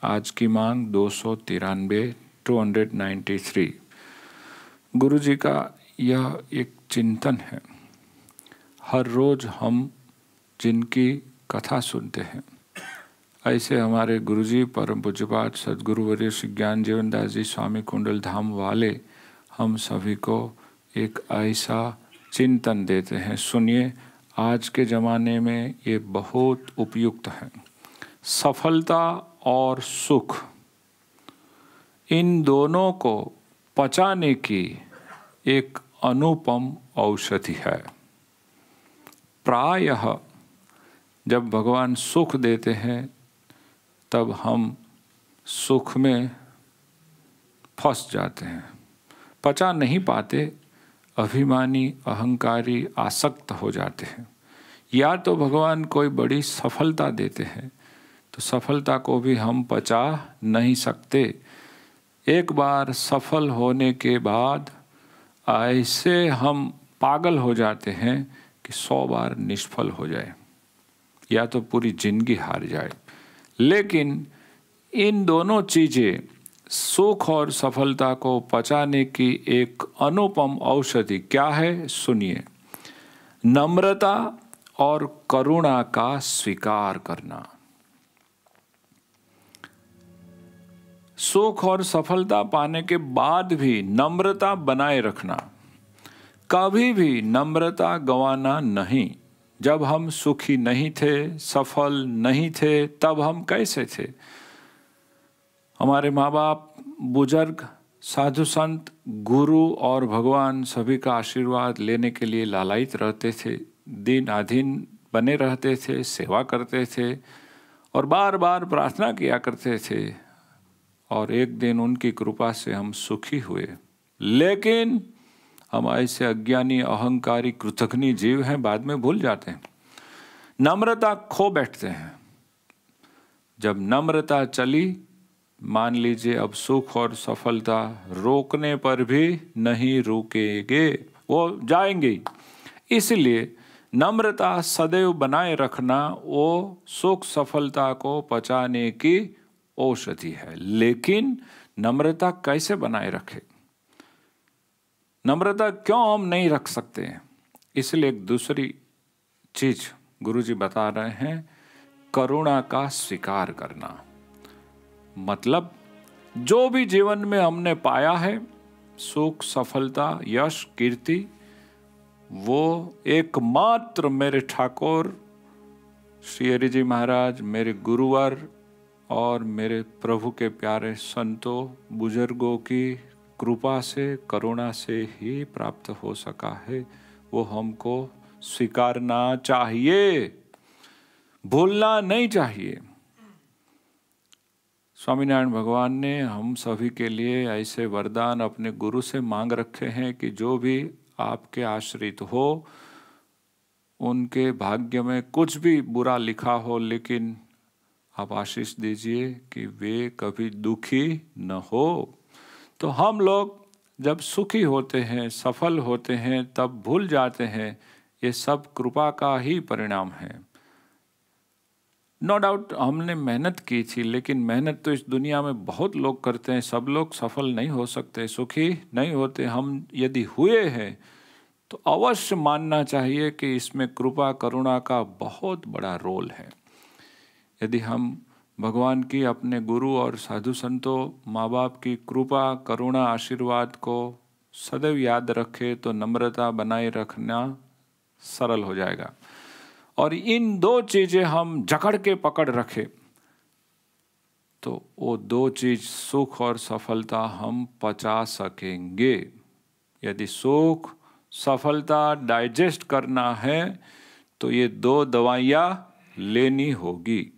आज की मांग 293 गुरु जी का यह एक चिंतन है। हर रोज हम जिनकी कथा सुनते हैं, ऐसे हमारे गुरुजी परम पूज्यपाद सद्गुरु वर्य श्री ज्ञान जीवन दास जी स्वामी कुंडल धाम वाले हम सभी को एक ऐसा चिंतन देते हैं। सुनिए, आज के ज़माने में ये बहुत उपयुक्त है। सफलता और सुख, इन दोनों को पचाने की एक अनुपम औषधि है। प्रायः जब भगवान सुख देते हैं तब हम सुख में फंस जाते हैं, पचा नहीं पाते, अभिमानी अहंकारी आसक्त हो जाते हैं। या तो भगवान कोई बड़ी सफलता देते हैं तो सफलता को भी हम पचा नहीं सकते। एक बार सफल होने के बाद ऐसे हम पागल हो जाते हैं कि 100 बार निष्फल हो जाए या तो पूरी जिंदगी हार जाए। लेकिन इन दोनों चीज़ें, सुख और सफलता को पचाने की एक अनुपम औषधि क्या है, सुनिए। नम्रता और करुणा का स्वीकार करना। सुख और सफलता पाने के बाद भी नम्रता बनाए रखना, कभी भी नम्रता गंवाना नहीं। जब हम सुखी नहीं थे, सफल नहीं थे, तब हम कैसे थे? हमारे माँ बाप, बुजुर्ग, साधु संत, गुरु और भगवान सभी का आशीर्वाद लेने के लिए लालायित रहते थे, दिन अधीन बने रहते थे, सेवा करते थे और बार बार प्रार्थना किया करते थे। और एक दिन उनकी कृपा से हम सुखी हुए। लेकिन हम ऐसे अज्ञानी अहंकारी कृतघ्नी जीव हैं, बाद में भूल जाते हैं, नम्रता खो बैठते हैं। जब नम्रता चली, मान लीजिए अब सुख और सफलता रोकने पर भी नहीं रुकेंगे, वो जाएंगे। इसलिए नम्रता सदैव बनाए रखना वो सुख सफलता को पचाने की औषधि है। लेकिन नम्रता कैसे बनाए रखें? नम्रता क्यों हम नहीं रख सकते हैं? इसलिए एक दूसरी चीज गुरुजी बता रहे हैं, करुणा का स्वीकार करना। मतलब जो भी जीवन में हमने पाया है, सुख, सफलता, यश, कीर्ति, वो एकमात्र मेरे ठाकुर श्री हरि जी महाराज, मेरे गुरुवर और मेरे प्रभु के प्यारे संतों, बुजुर्गों की कृपा से, करुणा से ही प्राप्त हो सका है। वो हमको स्वीकारना चाहिए, भूलना नहीं चाहिए। स्वामीनारायण भगवान ने हम सभी के लिए ऐसे वरदान अपने गुरु से मांग रखे हैं कि जो भी आपके आश्रित हो, उनके भाग्य में कुछ भी बुरा लिखा हो, लेकिन आप आशीष दीजिए कि वे कभी दुखी न हो। तो हम लोग जब सुखी होते हैं, सफल होते हैं, तब भूल जाते हैं ये सब कृपा का ही परिणाम है। नो डाउट हमने मेहनत की थी, लेकिन मेहनत तो इस दुनिया में बहुत लोग करते हैं। सब लोग सफल नहीं हो सकते, सुखी नहीं होते। हम यदि हुए हैं तो अवश्य मानना चाहिए कि इसमें कृपा करुणा का बहुत बड़ा रोल है। यदि हम भगवान की, अपने गुरु और साधु संतों, माँ बाप की कृपा करुणा आशीर्वाद को सदैव याद रखें तो नम्रता बनाए रखना सरल हो जाएगा। और इन दो चीज़ें हम जकड़ के पकड़ रखें तो वो दो चीज़, सुख और सफलता, हम पचा सकेंगे। यदि सुख सफलता डाइजेस्ट करना है तो ये दो दवाइयाँ लेनी होगी।